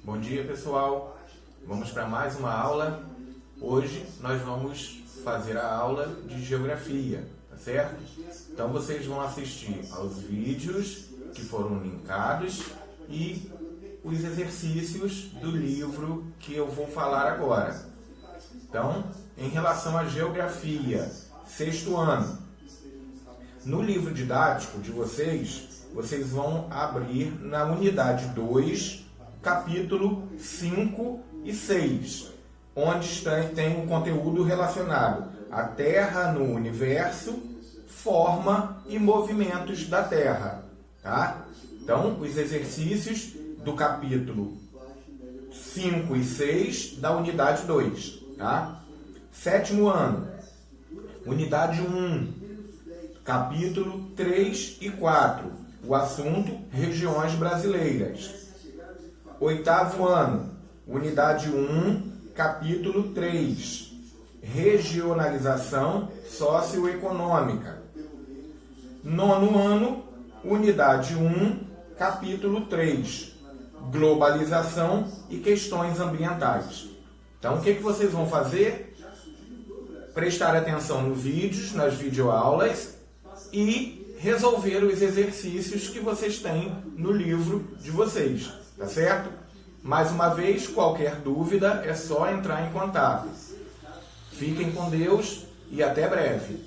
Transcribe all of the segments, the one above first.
Bom dia, pessoal. Vamos para mais uma aula. Hoje nós vamos fazer a aula de geografia, tá certo? Então vocês vão assistir aos vídeos que foram linkados e os exercícios do livro que eu vou falar agora. Então, em relação à geografia, sexto ano, no livro didático de vocês vão abrir na unidade 2, capítulo 5 e 6, onde tem um conteúdo relacionado à Terra no universo, forma e movimentos da Terra. Tá? Então, os exercícios do capítulo 5 e 6 da unidade 2. Tá? Sétimo ano, unidade 1, capítulo 3 e 4, o assunto regiões brasileiras. Oitavo ano, unidade 1, capítulo 3, regionalização socioeconômica. Nono ano, unidade 1, capítulo 3, globalização e questões ambientais. Então, o que vocês vão fazer? Prestar atenção nos vídeos, nas videoaulas e resolver os exercícios que vocês têm no livro de vocês, tá certo? Mais uma vez, qualquer dúvida é só entrar em contato. Fiquem com Deus e até breve.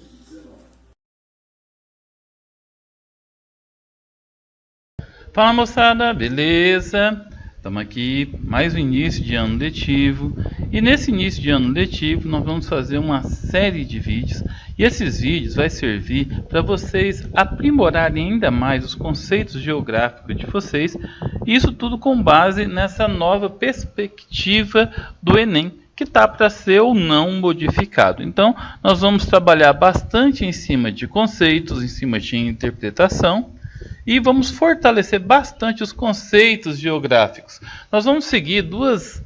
Fala, moçada, beleza? Estamos aqui, mais um início de ano letivo. E nesse início de ano letivo nós vamos fazer uma série de vídeos. E esses vídeos vai servir para vocês aprimorarem ainda mais os conceitos geográficos de vocês. Isso tudo com base nessa nova perspectiva do Enem, que está para ser ou não modificado. Então, nós vamos trabalhar bastante em cima de conceitos, em cima de interpretação. E vamos fortalecer bastante os conceitos geográficos. Nós vamos seguir duas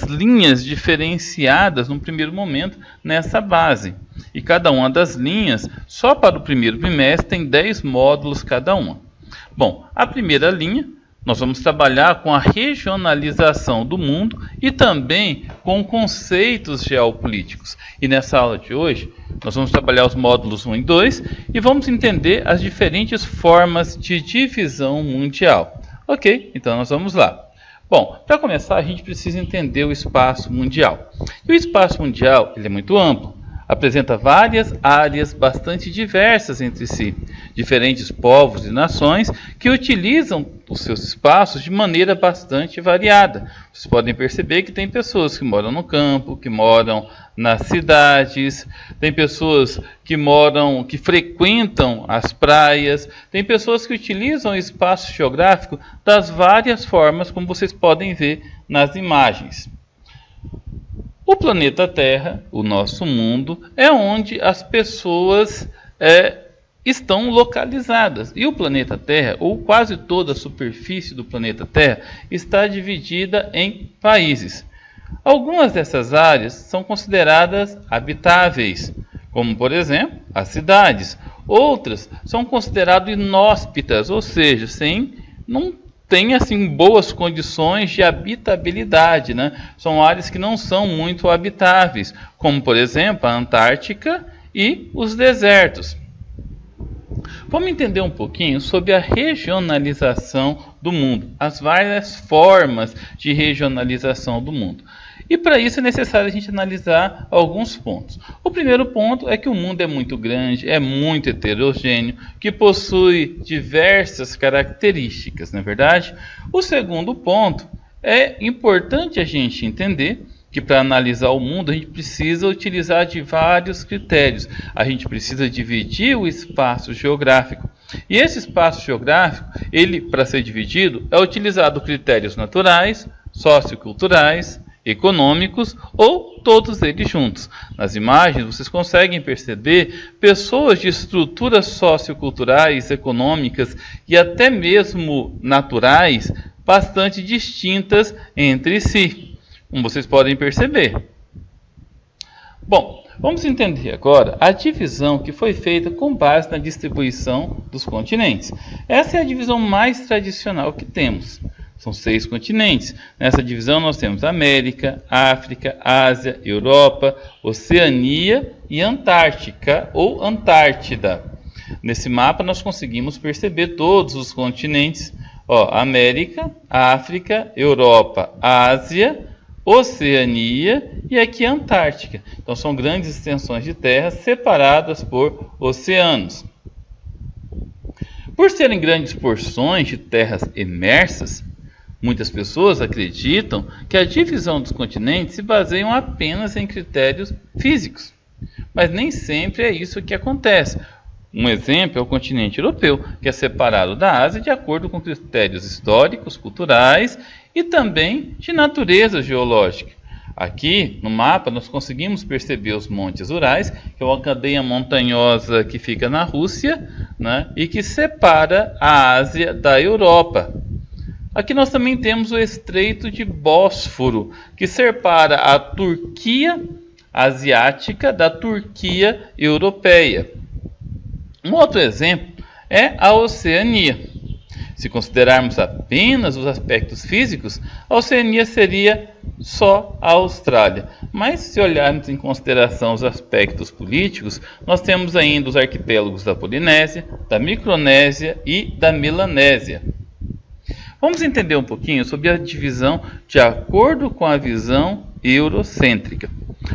linhas diferenciadas no primeiro momento nessa base. E cada uma das linhas, só para o primeiro bimestre, tem 10 módulos cada uma. Bom, a primeira linha, nós vamos trabalhar com a regionalização do mundo e também com conceitos geopolíticos. E nessa aula de hoje, nós vamos trabalhar os módulos 1 e 2 e vamos entender as diferentes formas de divisão mundial. Ok? Então nós vamos lá. Bom, para começar, a gente precisa entender o espaço mundial. E o espaço mundial ele é muito amplo. Apresenta várias áreas bastante diversas entre si, diferentes povos e nações que utilizam os seus espaços de maneira bastante variada. Vocês podem perceber que tem pessoas que moram no campo, que moram nas cidades, tem pessoas que frequentam as praias, tem pessoas que utilizam o espaço geográfico das várias formas, como vocês podem ver nas imagens. O planeta Terra, o nosso mundo, é onde as pessoas estão localizadas. E o planeta Terra, ou quase toda a superfície do planeta Terra, está dividida em países. Algumas dessas áreas são consideradas habitáveis, como por exemplo as cidades. Outras são consideradas inóspitas, ou seja, não tem assim boas condições de habitabilidade, né? São áreas que não são muito habitáveis, como por exemplo a Antártica e os desertos. Vamos entender um pouquinho sobre a regionalização do mundo, as várias formas de regionalização do mundo. E para isso é necessário a gente analisar alguns pontos. O primeiro ponto é que o mundo é muito grande, é muito heterogêneo, que possui diversas características, não é verdade? O segundo ponto é importante a gente entender que para analisar o mundo a gente precisa utilizar de vários critérios. A gente precisa dividir o espaço geográfico. E esse espaço geográfico, ele para ser dividido, é utilizado critérios naturais, socioculturais, econômicos ou todos eles juntos. Nas imagens vocês conseguem perceber pessoas de estruturas socioculturais, econômicas e até mesmo naturais bastante distintas entre si, como vocês podem perceber. Bom, vamos entender agora a divisão que foi feita com base na distribuição dos continentes. Essa é a divisão mais tradicional que temos. São 6 continentes. Nessa divisão nós temos América, África, Ásia, Europa, Oceania e Antártica ou Antártida. Nesse mapa nós conseguimos perceber todos os continentes. América, África, Europa, Ásia, Oceania e aqui Antártica. Então são grandes extensões de terra separadas por oceanos. Por serem grandes porções de terras imersas, muitas pessoas acreditam que a divisão dos continentes se baseia apenas em critérios físicos. Mas nem sempre é isso que acontece. Um exemplo é o continente europeu, que é separado da Ásia de acordo com critérios históricos, culturais e também de natureza geológica. Aqui no mapa nós conseguimos perceber os Montes Urais, que é uma cadeia montanhosa que fica na Rússia, né, e que separa a Ásia da Europa. Aqui nós também temos o Estreito de Bósforo, que separa a Turquia asiática da Turquia europeia. Um outro exemplo é a Oceania. Se considerarmos apenas os aspectos físicos, a Oceania seria só a Austrália. Mas se olharmos em consideração os aspectos políticos, nós temos ainda os arquipélagos da Polinésia, da Micronésia e da Melanésia. Vamos entender um pouquinho sobre a divisão de acordo com a visão eurocêntrica.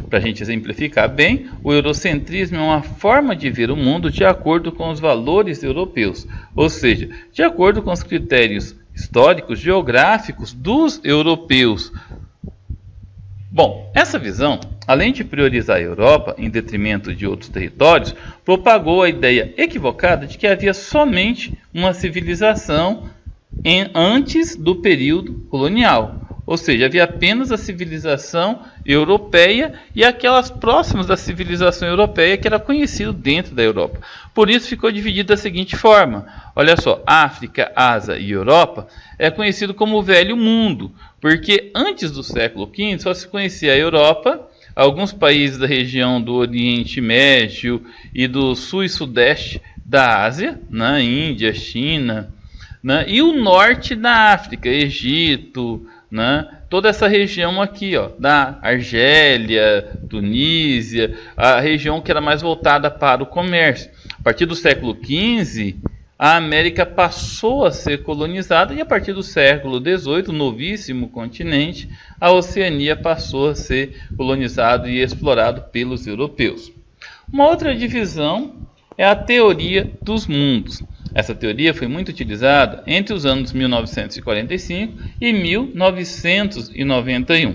Para a gente exemplificar bem, o eurocentrismo é uma forma de ver o mundo de acordo com os valores europeus, ou seja, de acordo com os critérios históricos, geográficos dos europeus. Bom, essa visão, além de priorizar a Europa em detrimento de outros territórios, propagou a ideia equivocada de que havia somente uma civilização antes do período colonial. Ou seja, havia apenas a civilização europeia e aquelas próximas da civilização europeia que era conhecido dentro da Europa. Por isso ficou dividido da seguinte forma. Olha só, África, Ásia e Europa é conhecido como o Velho Mundo, porque antes do século V só se conhecia a Europa, alguns países da região do Oriente Médio e do Sul e Sudeste da Ásia, né, Índia, China, né, e o norte da África, Egito, né? Toda essa região aqui, da Argélia, Tunísia, a região que era mais voltada para o comércio. A partir do século XV, a América passou a ser colonizada e a partir do século XVIII, o novíssimo continente, a Oceania passou a ser colonizado e explorado pelos europeus. Uma outra divisão é a teoria dos mundos. Essa teoria foi muito utilizada entre os anos 1945 e 1991.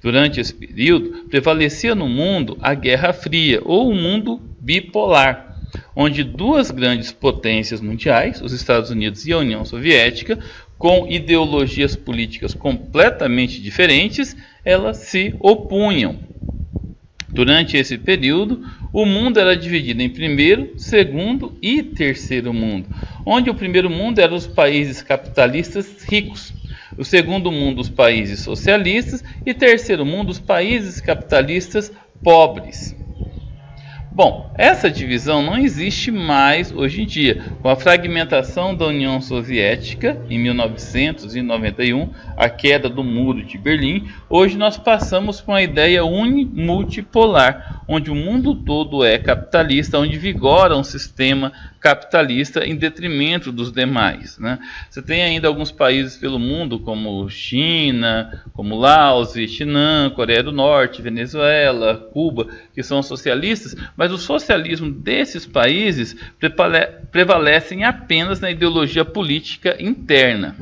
Durante esse período, prevalecia no mundo a Guerra Fria, ou o mundo bipolar, onde duas grandes potências mundiais, os Estados Unidos e a União Soviética, com ideologias políticas completamente diferentes, elas se opunham. Durante esse período, o mundo era dividido em primeiro, segundo e terceiro mundo, onde o primeiro mundo eram os países capitalistas ricos, o segundo mundo os países socialistas e terceiro mundo os países capitalistas pobres. Bom, essa divisão não existe mais hoje em dia. Com a fragmentação da União Soviética em 1991, a queda do Muro de Berlim, hoje nós passamos para uma ideia multipolar, onde o mundo todo é capitalista, onde vigora um sistema capitalista em detrimento dos demais, né? Você tem ainda alguns países pelo mundo, como China, como Laos, Vietnã, Coreia do Norte, Venezuela, Cuba, que são socialistas, mas o socialismo desses países prevalecem apenas na ideologia política interna.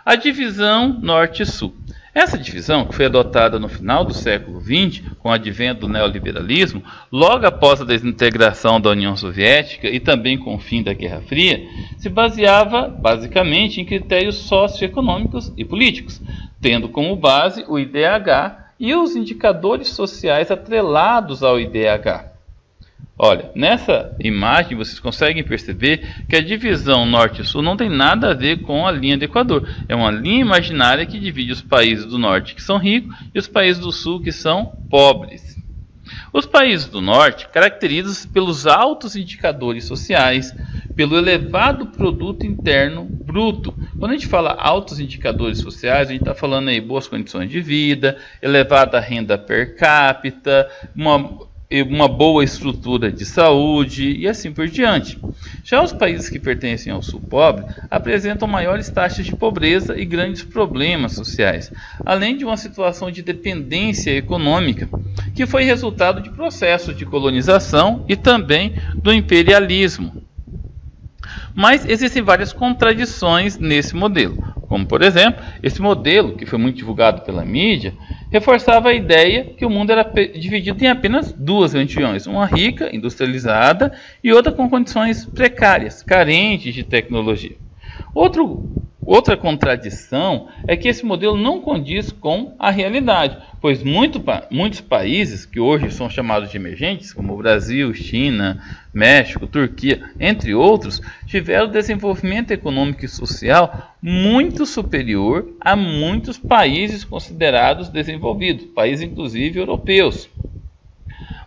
A divisão Norte-Sul. Essa divisão, que foi adotada no final do século XX, com o advento do neoliberalismo, logo após a desintegração da União Soviética e também com o fim da Guerra Fria, se baseava basicamente em critérios socioeconômicos e políticos, tendo como base o IDH e os indicadores sociais atrelados ao IDH. Olha, nessa imagem vocês conseguem perceber que a divisão Norte-Sul não tem nada a ver com a linha do Equador. É uma linha imaginária que divide os países do Norte, que são ricos, e os países do Sul, que são pobres. Os países do norte, caracterizados pelos altos indicadores sociais, pelo elevado produto interno bruto. Quando a gente fala altos indicadores sociais, a gente está falando aí boas condições de vida, elevada renda per capita, uma boa estrutura de saúde e assim por diante. Já os países que pertencem ao sul pobre apresentam maiores taxas de pobreza e grandes problemas sociais, além de uma situação de dependência econômica, que foi resultado de processos de colonização e também do imperialismo. Mas existem várias contradições nesse modelo, como por exemplo, esse modelo, que foi muito divulgado pela mídia, reforçava a ideia que o mundo era dividido em apenas duas regiões, uma rica, industrializada, e outra com condições precárias, carentes de tecnologia. Outra contradição é que esse modelo não condiz com a realidade, pois muitos países que hoje são chamados de emergentes, como o Brasil, China, México, Turquia, entre outros, tiveram desenvolvimento econômico e social muito superior a muitos países considerados desenvolvidos, países inclusive europeus.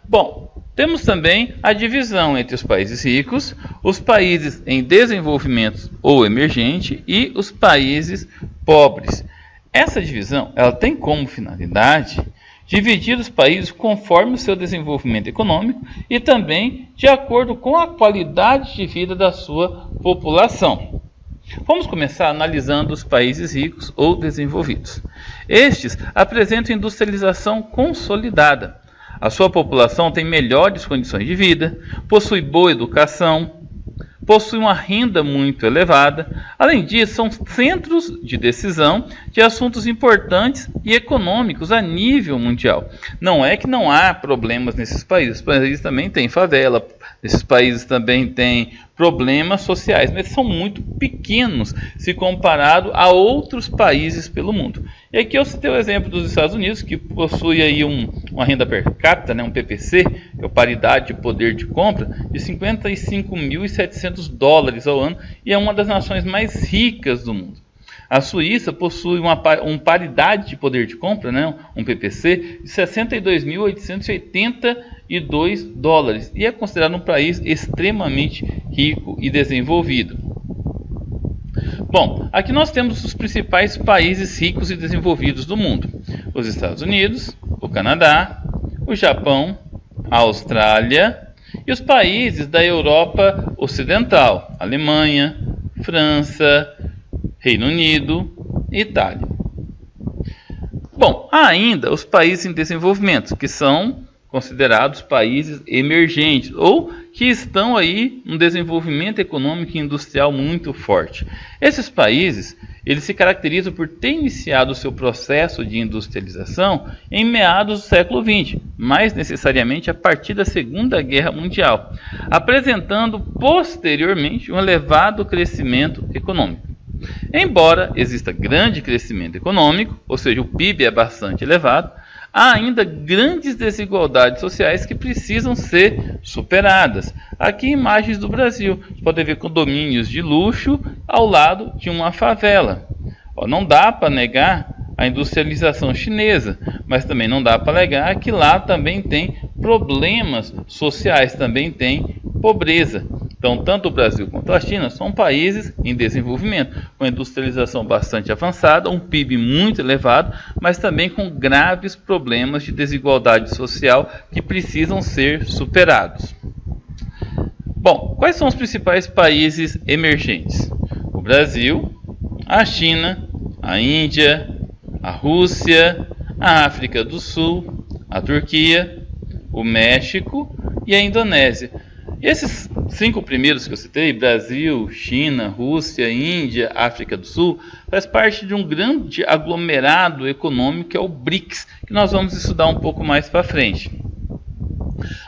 Bom, temos também a divisão entre os países ricos, os países em desenvolvimento ou emergente e os países pobres. Essa divisão ela tem como finalidade dividir os países conforme o seu desenvolvimento econômico e também de acordo com a qualidade de vida da sua população. Vamos começar analisando os países ricos ou desenvolvidos. Estes apresentam industrialização consolidada. A sua população tem melhores condições de vida, possui boa educação, possui uma renda muito elevada. Além disso, são centros de decisão de assuntos importantes e econômicos a nível mundial. Não é que não há problemas nesses países. Os países também têm favela, esses países também têm problemas sociais, mas são muito pequenos se comparado a outros países pelo mundo. E aqui eu citei o exemplo dos Estados Unidos, que possui aí uma renda per capita, um PPC, que é a paridade de poder de compra, de 55.700 dólares ao ano e é uma das nações mais ricas do mundo. A Suíça possui uma paridade de poder de compra, um PPC, de 62.882 dólares e é considerado um país extremamente rico e desenvolvido. Bom, aqui nós temos os principais países ricos e desenvolvidos do mundo: os Estados Unidos, o Canadá, o Japão, a Austrália e os países da Europa Ocidental: Alemanha, França, Reino Unido e Itália. Bom, há ainda os países em desenvolvimento, que são considerados países emergentes ou que estão aí em um desenvolvimento econômico e industrial muito forte. Esses países, eles se caracterizam por ter iniciado o seu processo de industrialização em meados do século XX, mais necessariamente a partir da Segunda Guerra Mundial, apresentando posteriormente um elevado crescimento econômico. Embora exista grande crescimento econômico, ou seja, o PIB é bastante elevado, há ainda grandes desigualdades sociais que precisam ser superadas. Aqui imagens do Brasil, você pode ver condomínios de luxo ao lado de uma favela. Não dá para negar a industrialização chinesa, mas também não dá para negar que lá também tem problemas sociais, também tem pobreza. Então, tanto o Brasil quanto a China são países em desenvolvimento, com industrialização bastante avançada, um PIB muito elevado, mas também com graves problemas de desigualdade social que precisam ser superados. Bom, quais são os principais países emergentes? O Brasil, a China, a Índia, a Rússia, a África do Sul, a Turquia, o México e a Indonésia. E esses 5 primeiros que eu citei, Brasil, China, Rússia, Índia, África do Sul, faz parte de um grande aglomerado econômico que é o BRICS, que nós vamos estudar um pouco mais para frente.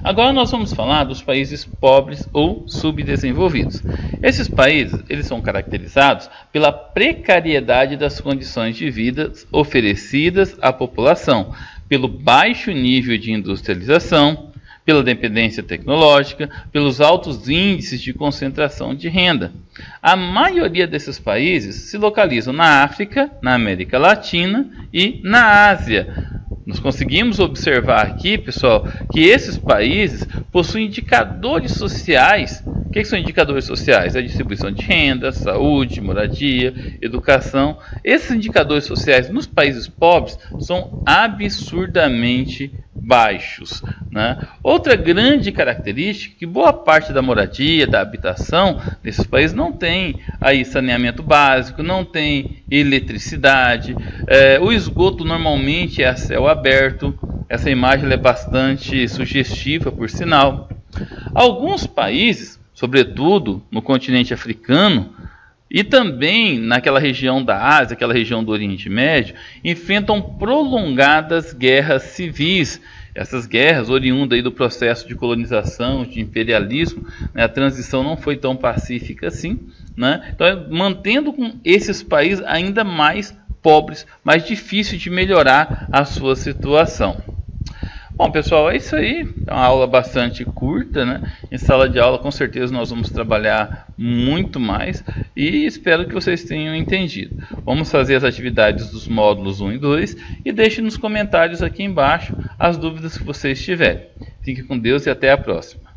Agora nós vamos falar dos países pobres ou subdesenvolvidos. Esses países, eles são caracterizados pela precariedade das condições de vida oferecidas à população, pelo baixo nível de industrialização, pela dependência tecnológica, pelos altos índices de concentração de renda. A maioria desses países se localizam na África, na América Latina e na Ásia, Nós conseguimos observar aqui, pessoal, que esses países possuem indicadores sociais. O que são indicadores sociais? A distribuição de renda, saúde, moradia, educação. Esses indicadores sociais nos países pobres são absurdamente baixos, né? Outra grande característica é que boa parte da moradia, da habitação desses países não tem aí saneamento básico, não tem eletricidade, o esgoto normalmente é a céu aberto. Essa imagem é bastante sugestiva, por sinal. Alguns países, sobretudo no continente africano, e também naquela região da Ásia, aquela região do Oriente Médio, enfrentam prolongadas guerras civis. Essas guerras, oriundas aí do processo de colonização, de imperialismo, né? A transição não foi tão pacífica assim, né? Então, mantendo com esses países ainda mais pobres, mais difícil de melhorar a sua situação. Bom, pessoal, é isso aí. É uma aula bastante curta, né? Em sala de aula, com certeza, nós vamos trabalhar muito mais e espero que vocês tenham entendido. Vamos fazer as atividades dos módulos 1 e 2 e deixe nos comentários aqui embaixo as dúvidas que vocês tiverem. Fique com Deus e até a próxima.